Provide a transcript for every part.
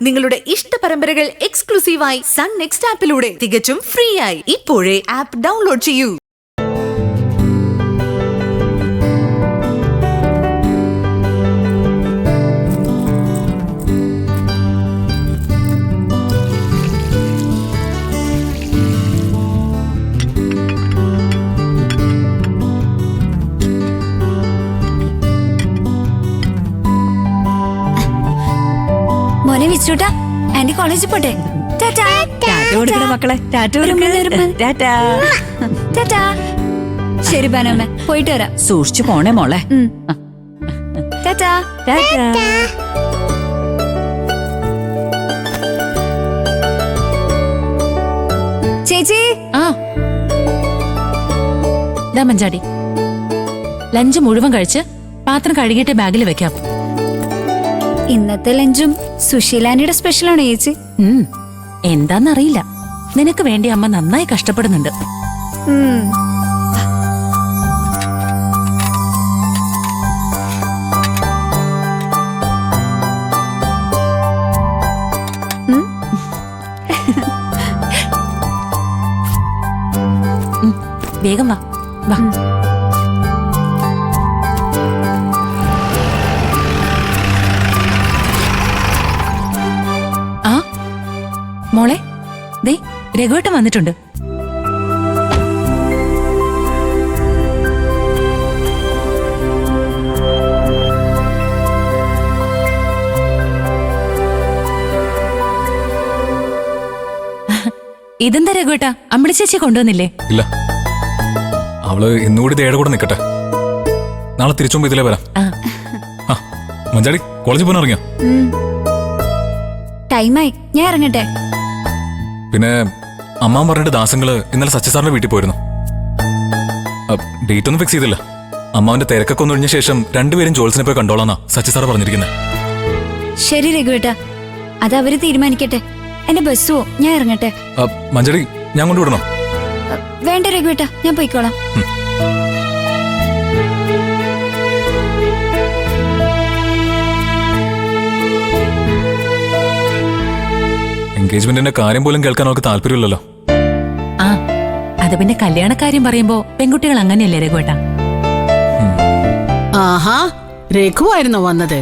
നിങ്ങളുടെ ഇഷ്ട പരമ്പരകൾ എക്സ്ക്ലൂസീവായി സൺ നെക്സ്റ്റ് ആപ്പിലൂടെ തികച്ചും ഫ്രീ ആയി. ഇപ്പോഴേ ആപ്പ് ഡൗൺലോഡ് ചെയ്യൂ. മോനെ വിച്ചുട്ടാ, ആന്റി കോളേജിൽ പോട്ടെ. ടാറ്റാ. മക്കളെ ടാറ്റാ. ശരി ബാനമ്മ, പോയിട്ട് വരാം. സൂക്ഷിച്ചു പോണേ മോളെ. ടാറ്റാ. ചേച്ചി. മഞ്ചാടി, ലഞ്ച് മുഴുവൻ കഴിച്ച് പാത്രം കഴുകിയിട്ട് ബാഗിൽ വെക്കാം. ഇന്നത്തെ ലഞ്ചും സുശീലാനിയുടെ സ്പെഷ്യലാണോ ചേച്ചി? എന്താന്നറിയില്ല, നിനക്ക് വേണ്ടി അമ്മ നന്നായി കഷ്ടപ്പെടുന്നുണ്ട്. വേഗം വാ വാ. മോളെ, ദേ രഘുവേട്ടൻ വന്നിട്ടുണ്ട്. ഇതെന്താ രഘുവേട്ടാ, അമ്പിളി ചേച്ചി കൊണ്ടുവന്നില്ലേ? ഇല്ല, അവള് ഇന്നുകൂടി ദേടെ കൂടെ നിക്കട്ടെ. നാളെ തിരിച്ചുമ്പോ ഇതിലേ വരാം. മഞ്ചാടി, കോളേജിൽ പോകാൻ ഇറങ്ങിയോ? ടൈമായി, ഞാൻ ഇറങ്ങട്ടെ. പിന്നെ അമ്മാൻ പറഞ്ഞിട്ട് ദാസങ്ങള് ഇന്നലെ സച്ചിസാറിന്റെ വീട്ടിൽ പോയിരുന്നു. ഡേറ്റ് ഒന്നും ഫിക്സ് ചെയ്തില്ല. അമ്മാവന്റെ തിരക്കൊക്കെ ഒന്ന് ഒഴിഞ്ഞ ശേഷം രണ്ടുപേരും ജോൾസിനെ പോയി കണ്ടോളാന്നാ സച്ചിസാറ് പറഞ്ഞിരിക്കുന്നത്. ശരി രഘുവേട്ടാ, അത് അവര് തീരുമാനിക്കട്ടെ. എന്റെ ബസ്സോ, ഞാൻ ഇറങ്ങട്ടെ. മഞ്ചാടി, ഞാൻ കൊണ്ടുവിടണോ? വേണ്ട രഘുവേട്ടാ, ഞാൻ പോയിക്കോളാം. എൻഗേജ്മെന്റിന്റെ കാര്യം പോലും കേൾക്കാൻ അവർക്ക് താല്പര്യമില്ലല്ലോ. അത് പിന്നെ കല്യാണക്കാര്യം പറയുമ്പോ പെൺകുട്ടികൾ അങ്ങനെയല്ലേ രഘുവേട്ടാ? ആഹാ, രഘുവായിരുന്നോ വന്നത്?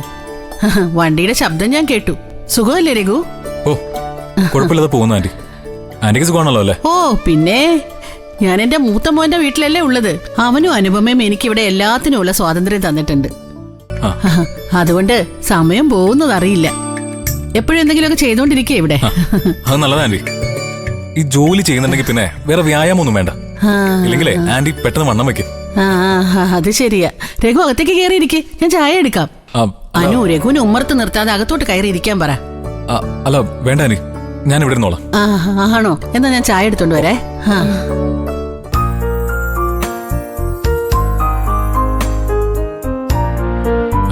വണ്ടിയുടെ ശബ്ദം ഞാൻ കേട്ടു. സുഖമല്ലേ രഘു? ഓ, കുഴപ്പമില്ലാതെ പോകുന്നു ആന്റി. ആന്റിക്ക് സുഖമാണല്ലോ അല്ലേ? ഓ പിന്നെ, ഞാൻ എന്റെ മൂത്ത മോന്റെ വീട്ടിലല്ലേ ഉള്ളത്. അവനും അനുപമയും എനിക്കിവിടെ എല്ലാത്തിനും ഉള്ള സ്വാതന്ത്ര്യം തന്നിട്ടുണ്ട്. അതുകൊണ്ട് സമയം പോകുന്നത് അറിയില്ല. എപ്പോഴും എന്തെങ്കിലുമൊക്കെ ചെയ്തോണ്ടിരിക്കേ ഇവിടെ. അത് നല്ലതാ ആന്റി. ഈ ജോലി ചെയ്യുന്നുണ്ടെങ്കിൽ പിന്നെ വേറെ വ്യായാമം ഒന്നും വേണ്ട. ഇല്ലെങ്കിലേ ആന്റി പെട്ടെന്ന് വണ്ണം വെക്കും. അത് ശരിയാ. രഘു അകത്തേക്ക് കയറിയിരിക്കെ, ഞാൻ ചായ എടുക്കാം. അനു, രഘുവിനെ ഉമ്മർത്ത് നിർത്താതെ അകത്തോട്ട് കയറി ഇരിക്കാൻ പറ. അല്ല വേണ്ട ആന്റി, ഞാൻ ഇവിടെ ഇരുന്നോളാം. ആണോ? എന്നാ ഞാൻ ചായ എടുത്തോണ്ട് വരേ.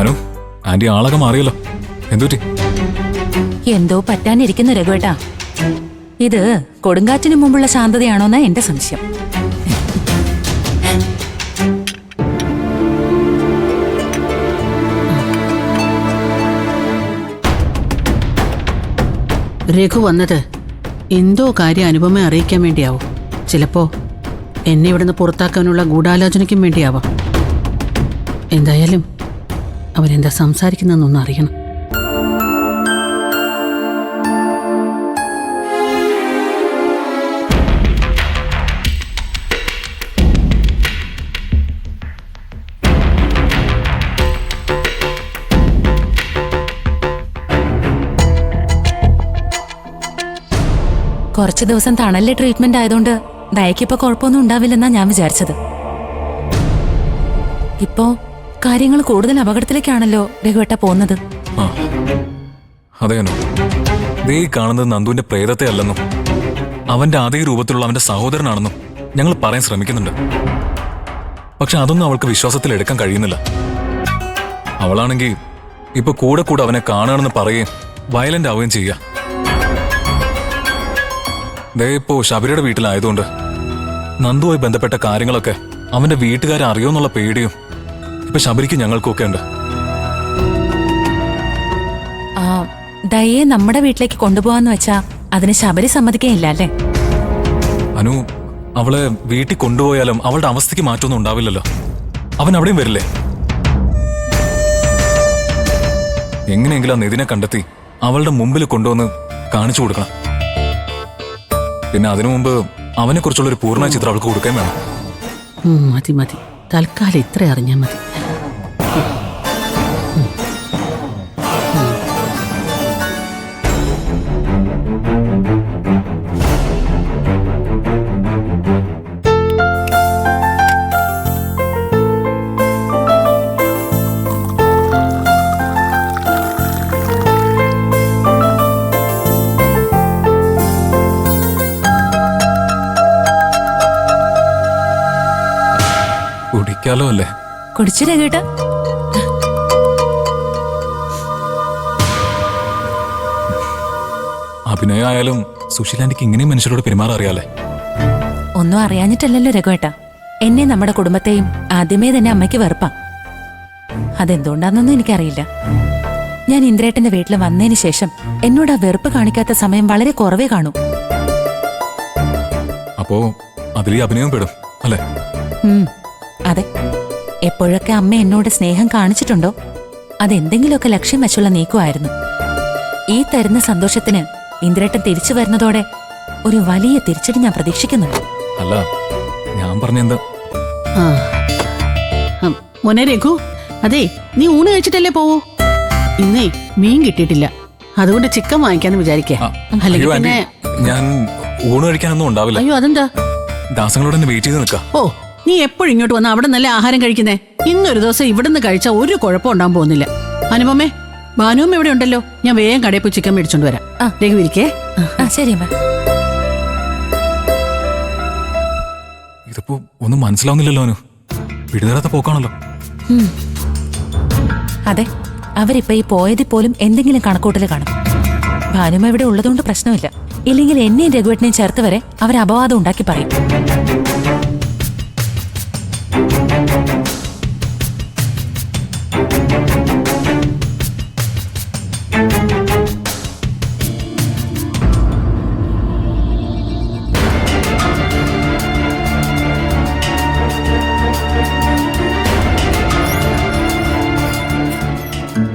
അനു, ആന്റി ആളൊക്കെ മാറിയല്ലോ, എന്തുപറ്റി? എന്തോ പറ്റാനിരിക്കുന്ന രഘുവേട്ടാ. ഇത് കൊടുങ്കാറ്റിന് മുമ്പുള്ള ശാന്തതയാണോന്നാ എന്റെ സംശയം. രഘു വന്നത് എന്തോ കാര്യം അനുപമയെ അറിയിക്കാൻ വേണ്ടിയാവും. ചിലപ്പോ എന്നെ ഇവിടുന്ന് പുറത്താക്കാനുള്ള ഗൂഢാലോചനയ്ക്കും വേണ്ടിയാവാം. എന്തായാലും അവരെന്താ സംസാരിക്കുന്നതെന്നൊന്നും അറിയണം. കുറച്ചു ദിവസം തണലിലെ ട്രീറ്റ്മെന്റ് ആയതുകൊണ്ട് ദയക്കിപ്പോ കുഴപ്പമൊന്നും ഉണ്ടാവില്ലെന്നാ ഞാൻ വിചാരിച്ചത്. ഇപ്പോ കാര്യങ്ങൾ കൂടുതൽ അപകടത്തിലേക്കാണല്ലോ രഘുവേട്ട പോകുന്നത്. അതെയാണോ? ദേ കാണുന്നത് നന്ദുവിന്റെ പ്രേതത്തെ അല്ലെന്നും അവന്റെ അതേ രൂപത്തിലുള്ള അവന്റെ സഹോദരനാണെന്നും ഞങ്ങൾ പറയാൻ ശ്രമിക്കുന്നുണ്ട്. പക്ഷെ അതൊന്നും അവൾക്ക് വിശ്വാസത്തിൽ എടുക്കാൻ കഴിയുന്നില്ല. അവളാണെങ്കിൽ ഇപ്പൊ കൂടെ കൂടെ അവനെ കാണുകയാണെന്ന് പറയുകയും വയലന്റ് ആവുകയും ചെയ്യുക. ദേ ഇപ്പോ ശബരിയുടെ വീട്ടിലായതുകൊണ്ട് നന്ദുവുമായി ബന്ധപ്പെട്ട കാര്യങ്ങളൊക്കെ അവന്റെ വീട്ടുകാരെ അറിയോന്നുള്ള പേടിയും ഇപ്പൊ ശബരിക്ക് ഞങ്ങൾക്കൊക്കെ ഉണ്ട്. ദയയെ നമ്മുടെ വീട്ടിലേക്ക് കൊണ്ടുപോവാന്ന് വെച്ചാ അതിന് ശബരി സമ്മതിക്കേയില്ല അല്ലേ? അനു, അവളെ വീട്ടിൽ കൊണ്ടുപോയാലും അവളുടെ അവസ്ഥയ്ക്ക് മാറ്റമൊന്നും ഉണ്ടാവില്ലല്ലോ. അവൻ അവിടെയും വരില്ലേ? എങ്ങനെയെങ്കിലും ആ നിധിനെ കണ്ടെത്തി അവളുടെ മുമ്പിൽ കൊണ്ടുവന്ന് കാണിച്ചു കൊടുക്കണം. പിന്നെ അതിനു മുമ്പ് അവനെ കുറിച്ചുള്ള ഒരു പൂർണ്ണ ചിത്രം അവൾക്ക് കൊടുക്കാൻ വേണം. മതി മതി, തൽക്കാലം ഇത്ര അറിഞ്ഞാൽ മതി. കുടിക്കാലോ അല്ലേ? കുടിച്ചു രഘുവേട്ട. അഭിനയായാലും സുശീലാന്റിക്ക് ഇങ്ങനെയും മനുഷ്യരോട് പെരുമാറാറിയാലേ. ഒന്നും അറിയാഞ്ഞിട്ടല്ലല്ലോ രഘുവേട്ട. എന്നെ നമ്മുടെ കുടുംബത്തെയും ആദ്യമേ തന്നെ അമ്മയ്ക്ക് വെറുപ്പാ. അതെന്തുകൊണ്ടാന്നൊന്നും എനിക്കറിയില്ല. ഞാൻ ഇന്ദ്രേട്ടന്റെ വീട്ടിൽ വന്നതിന് ശേഷം എന്നോട് ആ വെറുപ്പ് കാണിക്കാത്ത സമയം വളരെ കുറവേ കാണൂ. അപ്പോ അതിൽ ഈ അഭിനയം പെടും അല്ലേ? അതെ. എപ്പോഴൊക്കെ അമ്മ എന്നോട് സ്നേഹം കാണിച്ചിട്ടുണ്ടോ അതെന്തെങ്കിലുമൊക്കെ ലക്ഷ്യം വെച്ചുള്ള നീക്കമായിരുന്നു. ഈ തരുന്ന സന്തോഷത്തിന് ഇന്ദ്രേട്ടൻ തിരിച്ചു വരുന്നതോടെ ഒരു വലിയ തിരിച്ചടി ഞാൻ പ്രതീക്ഷിക്കുന്നുണ്ട്. അല്ല, ഞാൻ പറഞ്ഞെന്താ? മോനെ രഘു, അതെ, നീ ഊണ് കഴിച്ചിട്ടല്ലേ പോവൂ? ഇന്നേ മീൻ കിട്ടിയിട്ടില്ല, അതുകൊണ്ട് ചിക്കൻ വാങ്ങിക്കാന്ന് വിചാരിക്ക. അല്ലെങ്കിൽ പിന്നെ ഞാൻ ഊണ് കഴിക്കാനൊന്നും ഉണ്ടാവില്ല. അയ്യോ, അതെന്താ? ദാസങ്ങളോട് തന്നെ വെയിറ്റ് ചെയ്ത് നിൽക്കാം. ഓ, നീ എപ്പോഴും ഇങ്ങോട്ട് വന്ന് അവിടെ നല്ല ആഹാരം കഴിക്കുന്നേ. ഇന്നൊരു ദിവസം ഇവിടുന്ന് കഴിച്ചാൽ ഒരു കുഴപ്പം ഉണ്ടാകാൻ പോകുന്നില്ല. അനുപമേ, ഭാനുവും ഇവിടെ ഉണ്ടല്ലോ, ഞാൻ വേഗം കടയിൽ പോയി ചിക്കൻ മേടിച്ചോണ്ട് വരാം. രഘു ഇരിക്കേ. ശരി അമ്മ. ഇതിപ്പോ ഒന്നും മനസ്സിലാവുന്നില്ലല്ലോ അനു. വിടുതരാത്ത പോക്കാണല്ലോ. അതെ, അവരിപ്പോ ഈ പോയതിൽ പോലും എന്തെങ്കിലും കണക്കൂട്ടൽ കാണും. ഭാനുമ ഇവിടെ ഉള്ളതുകൊണ്ട് പ്രശ്നമില്ല. ഇല്ലെങ്കിൽ എന്നെയും രഘുവേട്ടനെയും ചേർത്ത് വരെ അവർ അപവാദം ഉണ്ടാക്കി പറയും.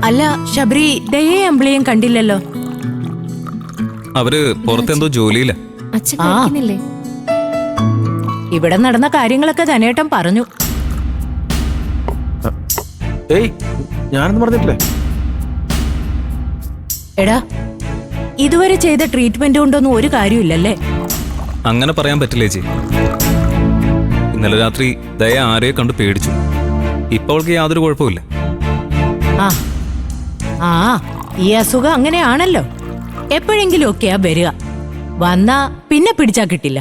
അല്ല, ശബരി ദയേ അമ്പിളിയും കണ്ടില്ലല്ലോ. അവര് പുറത്തെന്തോ ജോലിയില്ല. ഇവിടെ നടന്ന കാര്യങ്ങളൊക്കെ ധനേട്ടൻ പറഞ്ഞു. ഏയ്, ഞാനൊന്നും പറഞ്ഞിട്ടില്ലേ. എടാ, ഇതുവരെ ചെയ്ത ട്രീറ്റ്മെന്റ് കൊണ്ടൊന്നും ഒരു കാര്യമില്ലല്ലേ? അങ്ങനെ പറയാൻ പറ്റില്ലേ ചേച്ചി. ഇന്നലെ രാത്രി ദയ ആരെയോ കണ്ട് പേടിച്ചു. ഇപ്പൊ അവൾക്ക് യാതൊരു കുഴപ്പമില്ല. ആ ആ ഈ അസുഖം അങ്ങനെയാണല്ലോ, എപ്പോഴെങ്കിലും ഒക്കെയാ വരിക. വന്നാ പിന്നെ പിടിച്ചാ കിട്ടില്ല.